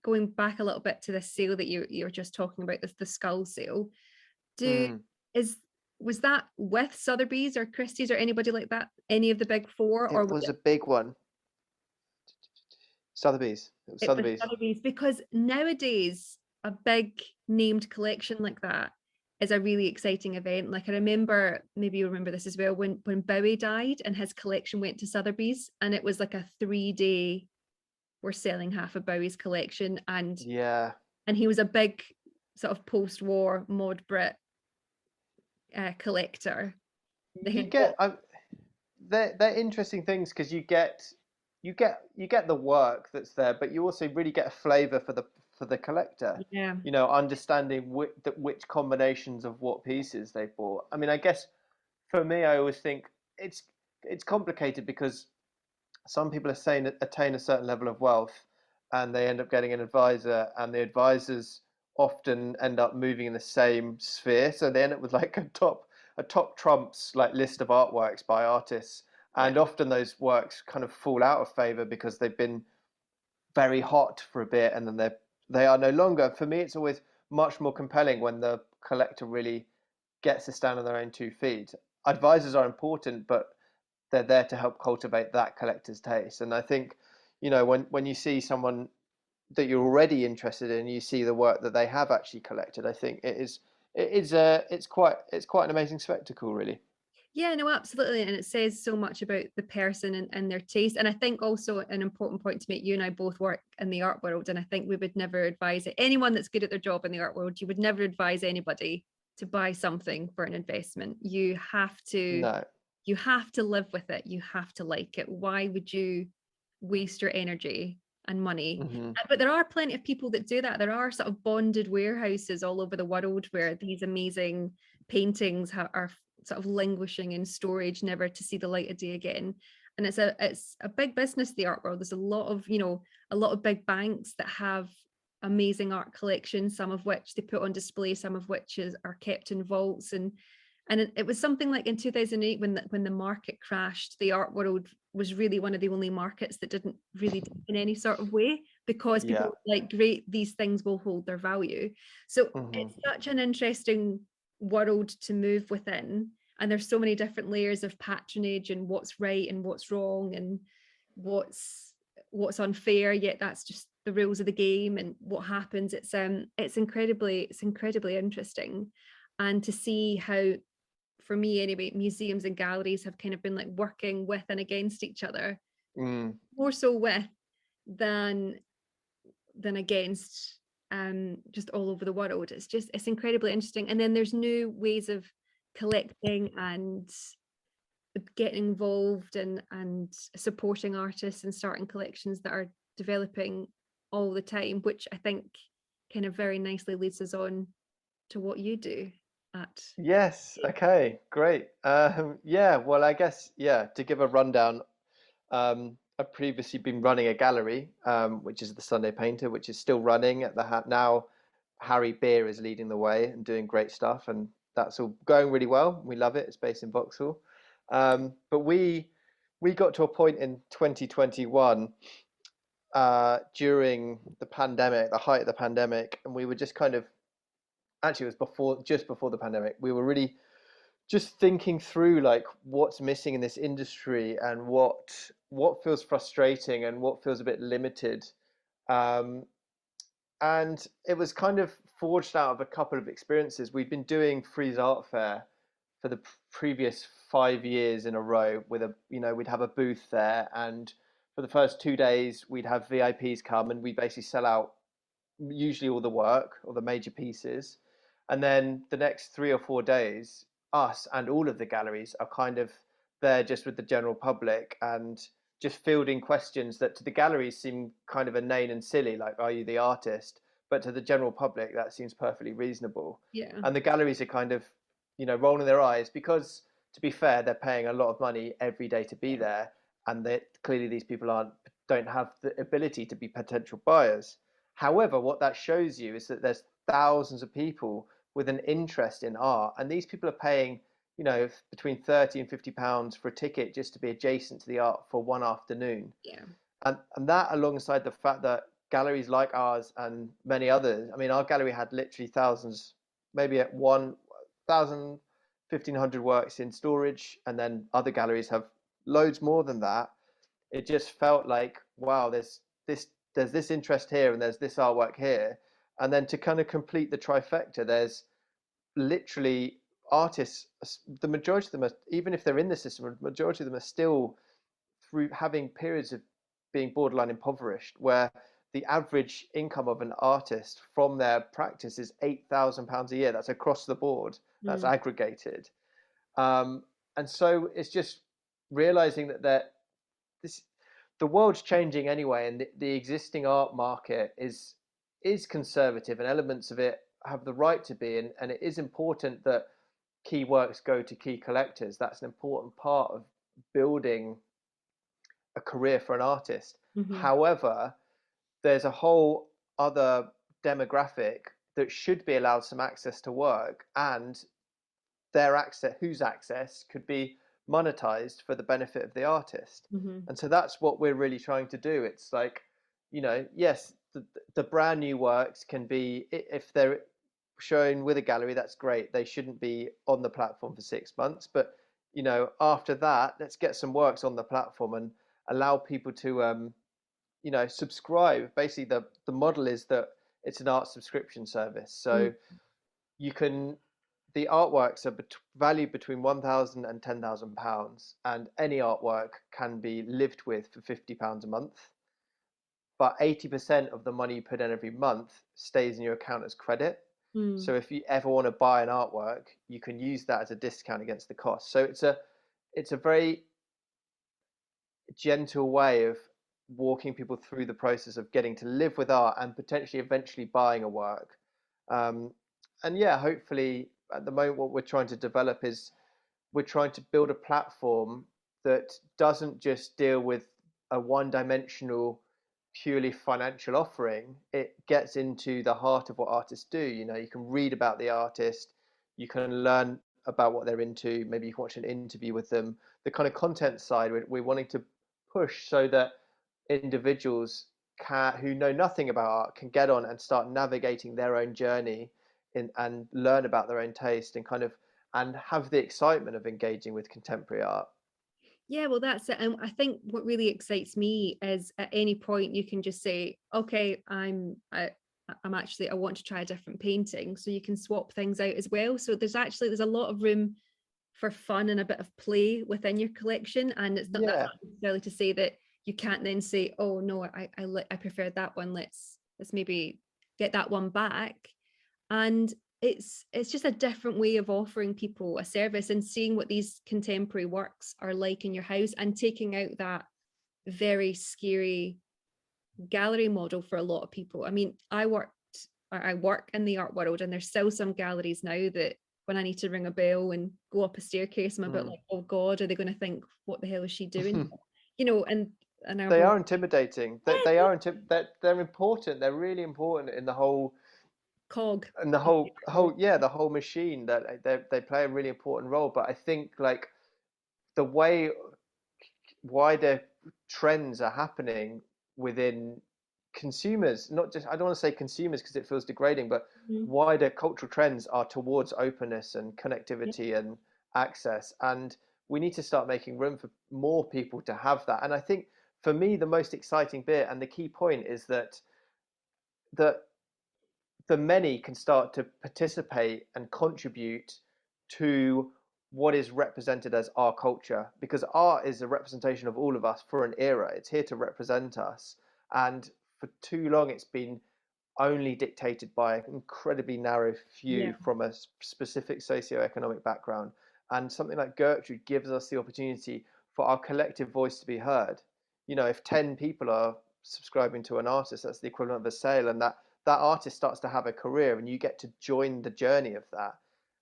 going back a little bit to the sale that you're just talking about, the skull sale, do Mm. is was that with Sotheby's or Christie's or anybody like that, any of the big four, or It was was it a big one. Sotheby's. It was it was Sotheby's. Sotheby's? Because nowadays a big named collection like that is a really exciting event. Like I remember, maybe you remember this as well, when Bowie died and his collection went to Sotheby's, and it was like a 3-day, we're selling half of Bowie's collection, Yeah. and he was a big sort of post-war mod Brit collector. They You had get they're interesting things because you get the work that's there, but you also really get a flavor for the collector. yeah. Understanding which combinations of what pieces they bought. I mean, I guess for me, I always think it's complicated because some people are saying attain a certain level of wealth, and they end up getting an advisor, and the advisors often end up moving in the same sphere, so they end up with like a top trumps like list of artworks by artists, Yeah. and often those works kind of fall out of favor because they've been very hot for a bit, and then they are no longer. For me, it's always much more compelling when the collector really gets to stand on their own 2 feet. Advisors are important, but they're there to help cultivate that collector's taste. And I think, when you see someone that you're already interested in, you see the work that they have actually collected, I think it's quite an amazing spectacle, really. Yeah, no, absolutely. And it says so much about the person and their taste. And I think also an important point to make, you and I both work in the art world. And I think we would never advise it. Anyone that's good at their job in the art world, you would never advise anybody to buy something for an investment. No. You have to live with it. You have to like it. Why would you waste your energy and money? Hmm. But there are plenty of people that do that. There are sort of bonded warehouses all over the world where these amazing paintings are sort of languishing in storage, never to see the light of day again. And it's a big business, the art world. There's a lot of, a lot of big banks that have amazing art collections, some of which they put on display, some of which are kept in vaults. And it was something like in 2008 when the market crashed, the art world was really one of the only markets that didn't really dip in any sort of way, because people Yeah. were like, great, these things will hold their value. So it's such an interesting world to move within. And there's so many different layers of patronage and what's right and what's wrong and what's unfair, yet that's just the rules of the game and what happens. It's incredibly interesting. And to see how, for me anyway, museums and galleries have kind of been like working with and against each other, more so with than against, just all over the world. It's incredibly interesting. And then there's new ways of collecting and getting involved and supporting artists and starting collections that are developing all the time, which I think kind of very nicely leads us on to what you do at. Yes. Okay. Great. Yeah. Well, I guess, yeah, to give a rundown, I've previously been running a gallery, which is the Sunday Painter, which is still running at the now. Harry Beer is leading the way and doing great stuff, and that's all going really well. We love it. It's based in Vauxhall. But we got to a point in 2021, during the pandemic, the height of the pandemic, and we were just kind of, actually it was just before the pandemic. We were really just thinking through like what's missing in this industry and what feels frustrating and what feels a bit limited. Um, and it was kind of forged out of a couple of experiences. We'd been doing Frieze Art Fair for the previous 5 years in a row with we'd have a booth there, and for the first 2 days we'd have VIPs come and we'd basically sell out usually all the work or the major pieces. And then the next 3 or 4 days, us and all of the galleries are kind of there just with the general public and just fielding questions that to the galleries seem kind of inane and silly, like, are you the artist? But to the general public, that seems perfectly reasonable. Yeah. And the galleries are kind of, rolling their eyes because, to be fair, they're paying a lot of money every day to be there. And clearly these people don't have the ability to be potential buyers. However, what that shows you is that there's thousands of people with an interest in art, and these people are paying, between 30 and £50 for a ticket just to be adjacent to the art for one afternoon. Yeah. And that, alongside the fact that galleries like ours and many others, I mean, our gallery had literally thousands, maybe at 1,000, 1,500 works in storage, and then other galleries have loads more than that. It just felt like, wow, there's this interest here and there's this artwork here. And then to kind of complete the trifecta, there's literally artists, the majority of them are, even if they're in the system, the majority of them are still through having periods of being borderline impoverished, where the average income of an artist from their practice is £8,000 a year. That's across the board. That's aggregated. And so it's just realizing that the world's changing anyway, and the existing art market is conservative, and elements of it have the right to be, and it is important that key works go to key collectors. That's an important part of building a career for an artist. However, there's a whole other demographic that should be allowed some access to work, and whose access could be monetized for the benefit of the artist. And so that's what we're really trying to do. It's like, yes, the brand new works can be, if they're shown with a gallery, that's great. They shouldn't be on the platform for 6 months, but after that, let's get some works on the platform and allow people to subscribe. Basically, the model is that it's an art subscription service. So the artworks are valued between £1,000 and £10,000, and any artwork can be lived with for £50 a month. But 80% of the money you put in every month stays in your account as credit. So if you ever want to buy an artwork, you can use that as a discount against the cost. So it's a very gentle way of walking people through the process of getting to live with art and potentially eventually buying a work. And yeah, hopefully at the moment what we're trying to develop is we're trying to build a platform that doesn't just deal with a one-dimensional, purely financial offering. It gets into the heart of what artists do. You know, you can read about the artist, you can learn about what they're into, maybe you can watch an interview with them. The kind of content side we're wanting to push so that individuals who know nothing about art can get on and start navigating their own journey and learn about their own taste and kind of and have the excitement of engaging with contemporary art. Yeah, well, that's it. And I think what really excites me is at any point you can just say, okay, I'm actually, I want to try a different painting. So you can swap things out as well. So there's a lot of room for fun and a bit of play within your collection. And it's not, that's Yeah. not necessarily to say that you can't then say, oh no, I preferred that one. Let's maybe get that one back. And it's just a different way of offering people a service and seeing what these contemporary works are like in your house and taking out that very scary gallery model for a lot of people. I mean, I work in the art world, and there's still some galleries now that when I need to ring a bell and go up a staircase, I'm a bit Mm. like, oh God, are they going to think, what the hell is she doing? You know, and our They whole are intimidating. They're important. They're really important in the whole cog. and the whole yeah, the whole machine that they play a really important role. But I think like the way wider trends are happening within consumers, not just, I don't want to say consumers because it feels degrading, but Mhm. wider cultural trends are towards openness and Yeah. connectivity and access. And we need to start making room for more people to have that. And I think for me, the most exciting bit and the key point is that the many can start to participate and contribute to what is represented as our culture, because art is a representation of all of us for an era. It's here to represent us, and for too long it's been only dictated by an incredibly narrow Yeah. few from a specific socioeconomic background. And something like Gertrude gives us the opportunity for our collective voice to be heard. You know, if 10 people are subscribing to an artist, that's the equivalent of a sale, and that artist starts to have a career, and you get to join the journey of that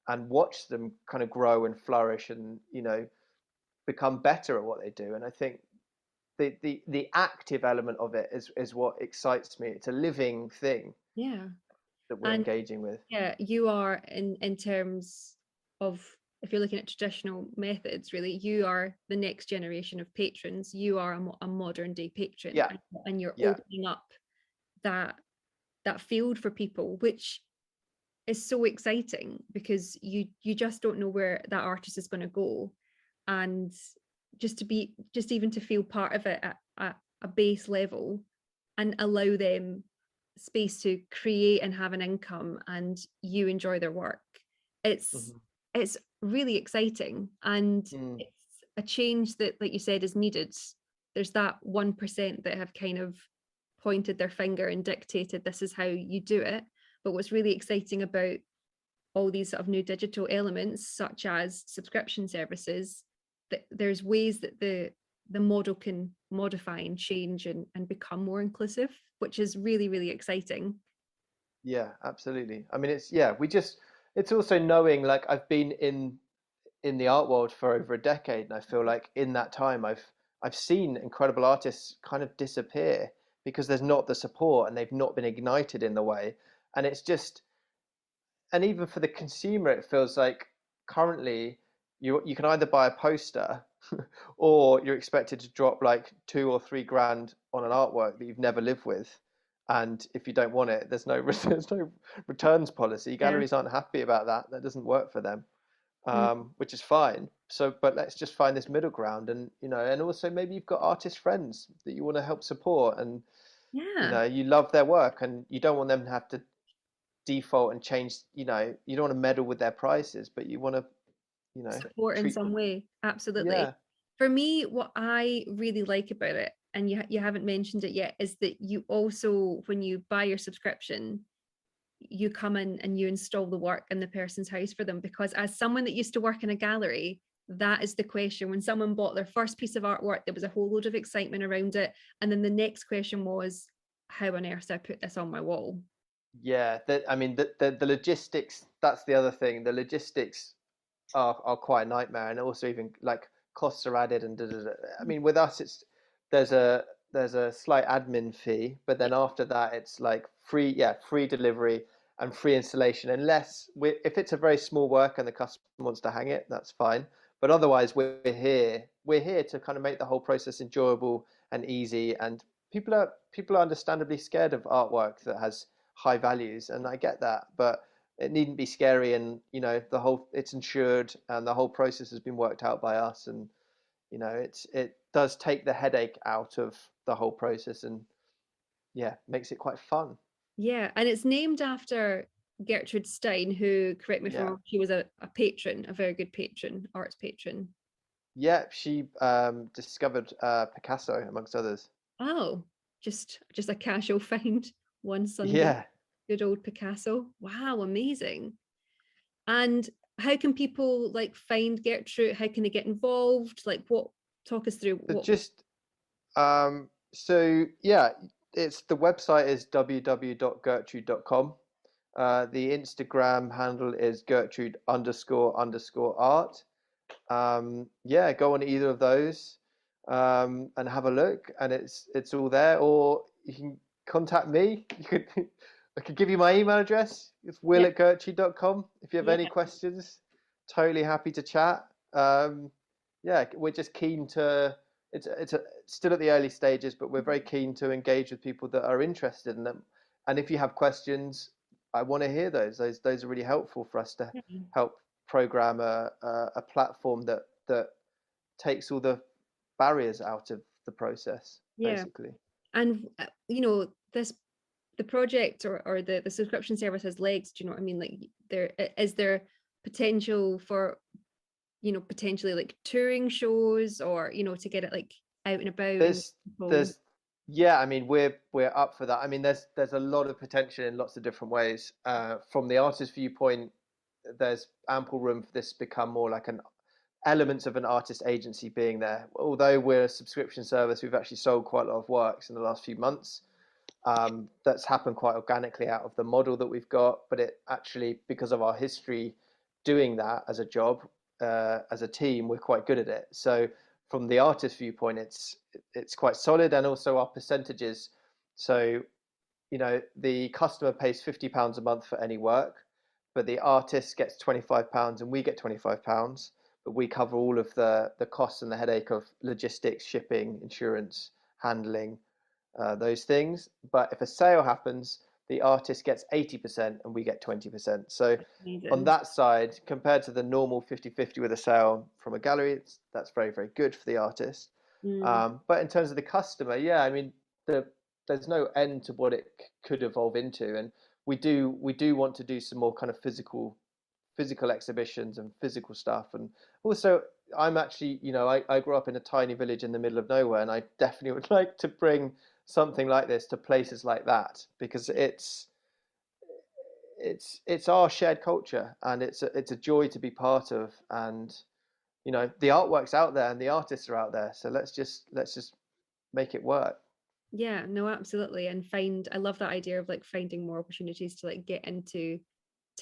and watch them kind of grow and flourish and, you know, become better at what they do. And I think the active element of it is what excites me. It's a living thing Yeah. that we're And engaging with. yeah, you are in terms of, if you're looking at traditional methods, really, you are the next generation of patrons. You are a modern day patron, Yeah, and you're yeah. opening up that that field for people, which is so exciting because you just don't know where that artist is going to go, and just even to feel part of it at a base level and allow them space to create and have an income and you enjoy their work, it's Hmm. it's really exciting, and Mm. it's a change that, like you said, is needed. There's that 1% that have kind of pointed their finger and dictated this is how you do it, but what's really exciting about all these sort of new digital elements such as subscription services, that there's ways that the model can modify and change and become more inclusive, which is really, really exciting. Yeah, absolutely. I mean, it's yeah, we just it's also knowing like I've been in the art world for over a decade, and I feel like in that time I've seen incredible artists kind of disappear because there's not the support and they've not been ignited in the way. And it's just and even for the consumer, it feels like currently you can either buy a poster or you're expected to drop like 2 or 3 grand on an artwork that you've never lived with. And if you don't want it, there's no there's no returns policy. Yeah. Galleries aren't happy about that. That doesn't work for them, Mm. which is fine. So, but let's just find this middle ground, and you know, and also maybe you've got artist friends that you want to help support, and you Yeah. know, you love their work, and you don't want them to have to default and change. You know, you don't want to meddle with their prices, but you want to, you know, Support in treat some them. way, absolutely. Yeah. For me, what I really like about it, and you haven't mentioned it yet, is that you also, when you buy your subscription, you come in and you install the work in the person's house for them, because as someone that used to work in a gallery, that is the question. When someone bought their first piece of artwork, there was a whole load of excitement around it, and then the next question was, how on earth do I put this on my wall? Yeah, I mean the logistics. That's the other thing. The logistics are quite a nightmare, and also even like costs are added and I mean, with us, it's there's a there's a slight admin fee, but then after that, it's like free, yeah, free delivery and free installation. Unless if it's a very small work and the customer wants to hang it, that's fine. But otherwise, we're here to kind of make the whole process enjoyable and easy. And people are understandably scared of artwork that has high values, and I get that, but it needn't be scary. And the whole it's insured and the whole process has been worked out by us, and it does take the headache out of the whole process, and yeah, makes it quite fun. Yeah, and it's named after Gertrude Stein, who, correct me if I'm Yeah, wrong, she was a patron, a very good patron, arts patron. yeah, she discovered Picasso amongst others. Oh, just a casual find one Sunday. Yeah, Good old Picasso. Wow, amazing. And how can people like find Gertrude? How can they get involved? Like what talk us through so what just so yeah, it's the website is www.gertrude.com. The Instagram handle is Gertrude __ art. Yeah, go on either of those and have a look, and it's all there. Or you can contact me. You could I could give you my email address. It's yeah, will@gertrude.com. If you have yeah, any questions, totally happy to chat. Yeah, we're just keen to. Still at the early stages, but we're very keen to engage with people that are interested in them. And if you have questions, I want to hear those. Those are really helpful for us to yeah, help program a platform that takes all the barriers out of the process, yeah. basically. And this the project or the subscription service has legs. Do you know what I mean? Like is there potential for potentially like touring shows or to get it like out and about and There's people. there's yeah, I mean we're up for that. I mean there's a lot of potential in lots of different ways. From the artist viewpoint, there's ample room for this to become more like an elements of an artist agency being there. Although we're a subscription service, we've actually sold quite a lot of works in the last few months. That's happened quite organically out of the model that we've got, but it actually, because of our history doing that as a job, as a team, we're quite good at it. So from the artist viewpoint, it's quite solid, and also our percentages. So the customer pays £50 a month for any work, but the artist gets £25 and we get £25, but we cover all of the costs and the headache of logistics, shipping, insurance, handling, those things. But if a sale happens, the artist gets 80% and we get 20%. So on Amazing. that side, compared to the normal 50-50 with a sale from a gallery, that's very, very good for the artist. Mm, But in terms of the customer, yeah, I mean, there's no end to what it could evolve into, and we do want to do some more kind of physical exhibitions and physical stuff. And also, I'm actually, I grew up in a tiny village in the middle of nowhere, and I definitely would like to bring something like this to places like that, because it's our shared culture, and it's a joy to be part of. And the artwork's out there and the artists are out there, so let's just make it work. yeah, no, absolutely. And I love that idea of like finding more opportunities to like get into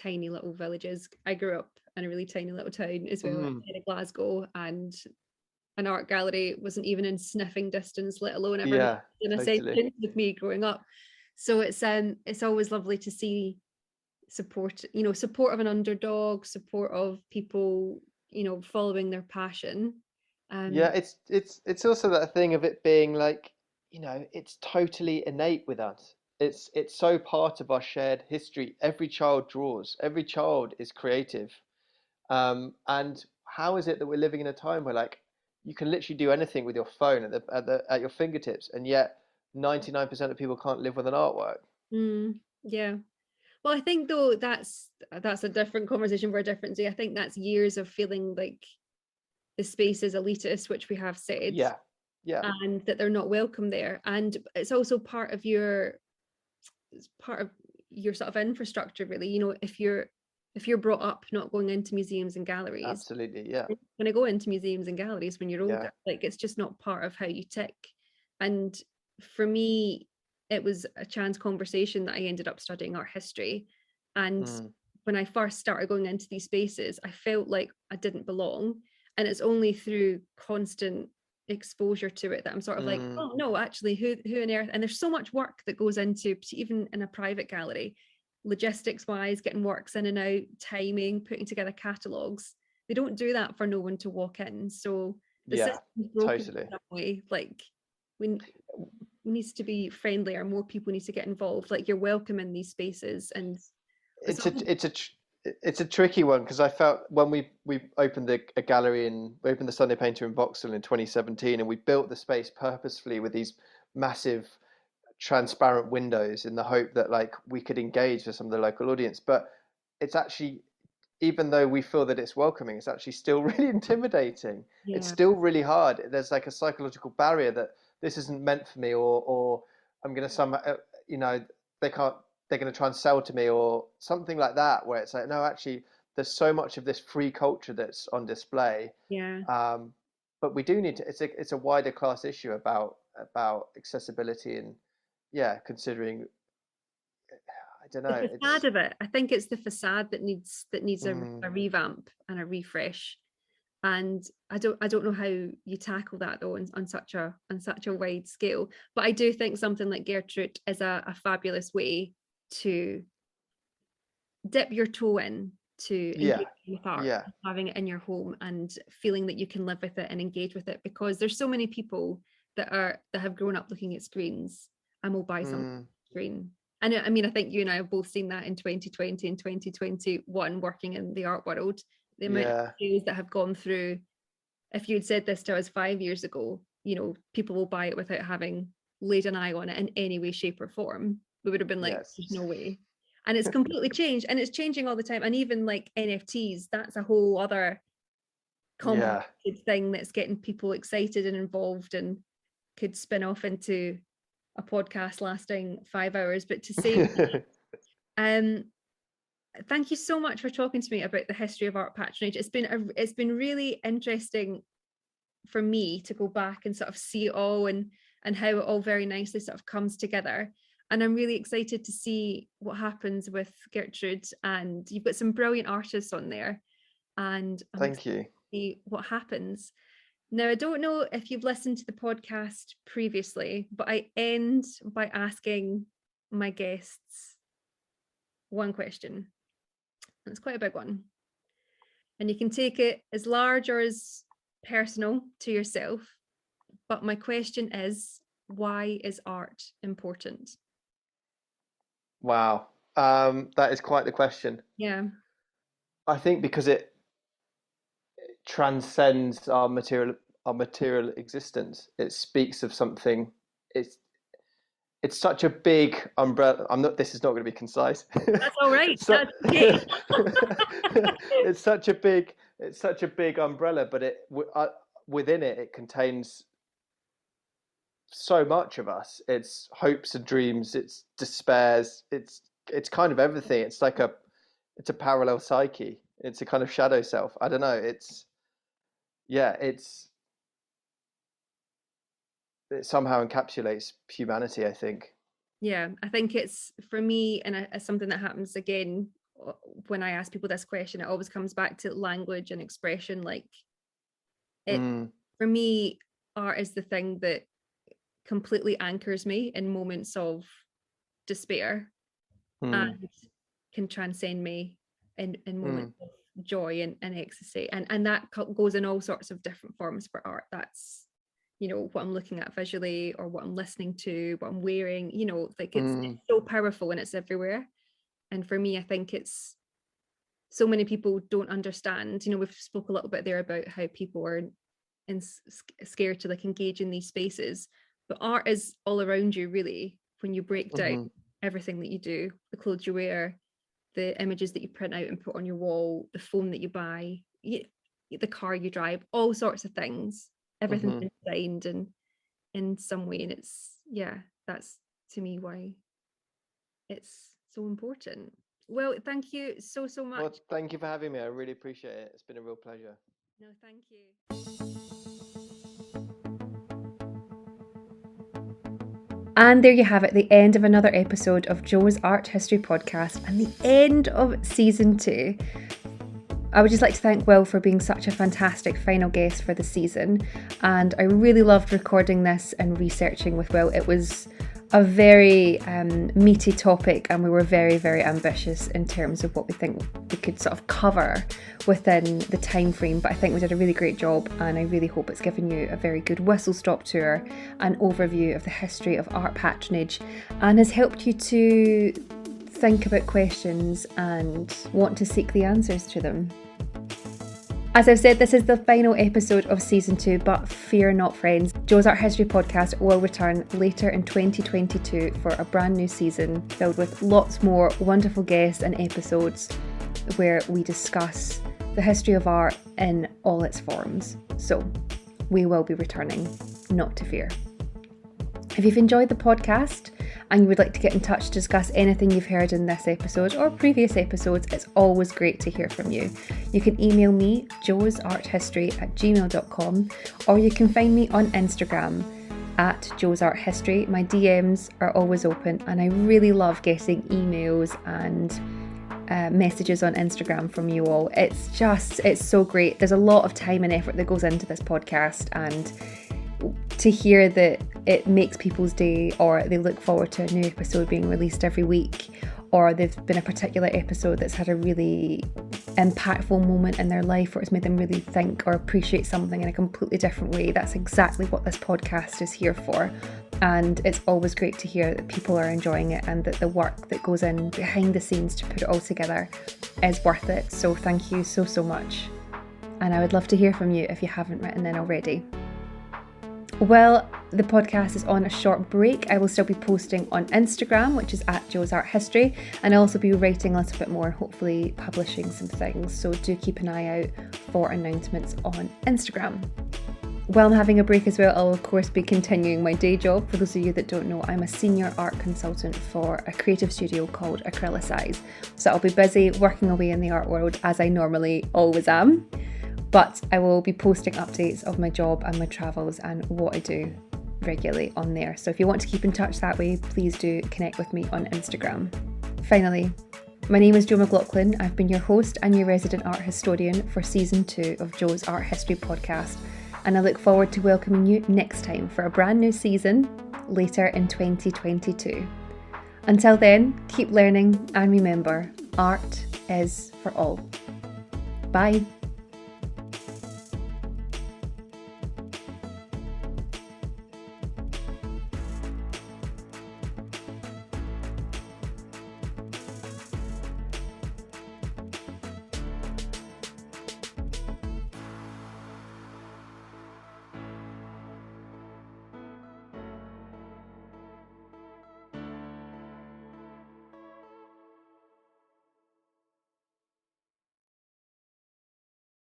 tiny little villages. I grew up in a really tiny little town as well, Mm, outside of Glasgow, and an art gallery wasn't even in sniffing distance, let alone ever yeah, in a totally. session with me growing up. So it's always lovely to see support of an underdog, support of people, following their passion. Yeah, Um, it's also that thing of it being like, it's totally innate with us. It's so part of our shared history. Every child draws. Every child is creative. And how is it that we're living in a time where like you can literally do anything with your phone at your fingertips, and yet 99% of people can't live with an artwork. yeah. Well, I think though that's a different conversation for a different day. I think that's years of feeling like the space is elitist, which we have said, Yeah, yeah, and that they're not welcome there. And it's also part of your sort of infrastructure, really. If you're brought up not going into museums and galleries, absolutely. Yeah, you're going to go into museums and galleries when you're yeah. older. Like it's just not part of how you tick. And for me, it was a chance conversation that I ended up studying art history. And Mm. when I first started going into these spaces, I felt like I didn't belong. And it's only through constant exposure to it that I'm sort of like, oh no, actually, who on earth? And there's so much work that goes into, even in a private gallery, logistics wise, getting works in and out, timing, putting together catalogues. They don't do that for no one to walk in. So the system's broken totally. in some way. Like we needs to be friendlier. More people need to get involved. Like you're welcome in these spaces, and it's a tricky one, because I felt when we opened a gallery we opened the Sunday Painter in Vauxhall in 2017, and we built the space purposefully with these massive transparent windows in the hope that like we could engage with some of the local audience. But it's actually, even though we feel that it's welcoming, it's actually still really intimidating. yeah. It's still really hard. There's like a psychological barrier that this isn't meant for me, or I'm going to they're going to try and sell to me or something like that, where it's like, no, actually there's so much of this free culture that's on display. Yeah. But we do need to, it's a wider class issue about accessibility, and considering, I don't know, the facade of it. I think it's the facade that needs a revamp and a refresh. And I don't know how you tackle that though on such a wide scale. But I do think something like Gertrude is a fabulous way to dip your toe in, to engage with art, having it in your home and feeling that you can live with it and engage with it, because there's so many people that have grown up looking at screens and will buy something screen. And I mean, I think you and I have both seen that in 2020 and 2021 working in the art world. The amount of sales that have gone through. If you'd said this to us 5 years ago, people will buy it without having laid an eye on it in any way, shape, or form. We would have been like, there's no way. And it's completely changed, and it's changing all the time. And even like NFTs, that's a whole other complicated thing that's getting people excited and involved, and could spin off into a podcast lasting 5 hours. But to say, thank you so much for talking to me about the history of art patronage. It's been really interesting for me to go back and sort of see it all, and how it all very nicely sort of comes together. And I'm really excited to see what happens with Gertrude, and you've got some brilliant artists on there, and thank you. To see what happens. Now, I don't know if you've listened to the podcast previously, but I end by asking my guests one question. And it's quite a big one. And you can take it as large or as personal to yourself. But my question is, why is art important? Wow. That is quite the question. Yeah. I think because it transcends our material existence. It speaks of something. It's such a big umbrella. This is not going to be concise. That's all right. That's okay. It's such a big umbrella, but within it contains so much of us. It's hopes and dreams. It's despairs. It's kind of everything. It's like it's a parallel psyche. It's a kind of shadow self. I don't know. It somehow encapsulates humanity, I think. Yeah, I think it's, for me, and it's something that happens again when I ask people this question, it always comes back to language and expression. Like for me, art is the thing that completely anchors me in moments of despair and can transcend me in moments of joy and ecstasy, and that goes in all sorts of different forms for art. That's what I'm looking at visually, or what I'm listening to, what I'm wearing, like it's so powerful and it's everywhere. And for me, I think it's, so many people don't understand, we've spoke a little bit there about how people are scared to like engage in these spaces, but art is all around you really. When you break down everything that you do, the clothes you wear, the images that you print out and put on your wall, the phone that you buy, the car you drive, all sorts of things, everything's been designed and in some way, and that's to me why it's so important. Well, thank you so much. Well, thank you for having me. I really appreciate it. It's been a real pleasure. No, thank you. And there you have it, the end of another episode of Jo's Art History Podcast and the end of season 2. I would just like to thank Will for being such a fantastic final guest for the season, and I really loved recording this and researching with Will. It was a very meaty topic, and we were very, very ambitious in terms of what we think we could sort of cover within the time frame, but I think we did a really great job, and I really hope it's given you a very good whistle-stop tour and overview of the history of art patronage, and has helped you to think about questions and want to seek the answers to them. As I've said, this is the final episode of season 2, but fear not, friends. Jo's Art History Podcast will return later in 2022 for a brand new season filled with lots more wonderful guests and episodes where we discuss the history of art in all its forms. So we will be returning, not to fear. If you've enjoyed the podcast and you would like to get in touch to discuss anything you've heard in this episode or previous episodes, it's always great to hear from you. You can email me, joesarthistory@gmail.com, or you can find me on Instagram at joesarthistory. My DMs are always open, and I really love getting emails and messages on Instagram from you all. It's so great. There's a lot of time and effort that goes into this podcast, and to hear that it makes people's day, or they look forward to a new episode being released every week, or they've been a particular episode that's had a really impactful moment in their life, or it's made them really think or appreciate something in a completely different way. That's exactly what this podcast is here for, and it's always great to hear that people are enjoying it and that the work that goes in behind the scenes to put it all together is worth it. So thank you so much, and I would love to hear from you if you haven't written in already. Well, the podcast is on a short break. I will still be posting on Instagram, which is at Jo's Art History, and I'll also be writing a little bit more, hopefully publishing some things. So do keep an eye out for announcements on Instagram. While I'm having a break as well, I'll of course be continuing my day job. For those of you that don't know, I'm a senior art consultant for a creative studio called Acrylicize. So I'll be busy working away in the art world, as I normally always am. But I will be posting updates of my job and my travels and what I do regularly on there. So if you want to keep in touch that way, please do connect with me on Instagram. Finally, my name is Jo McLaughlin. I've been your host and your resident art historian for season 2 of Jo's Art History Podcast, and I look forward to welcoming you next time for a brand new season later in 2022. Until then, keep learning, and remember, art is for all. Bye.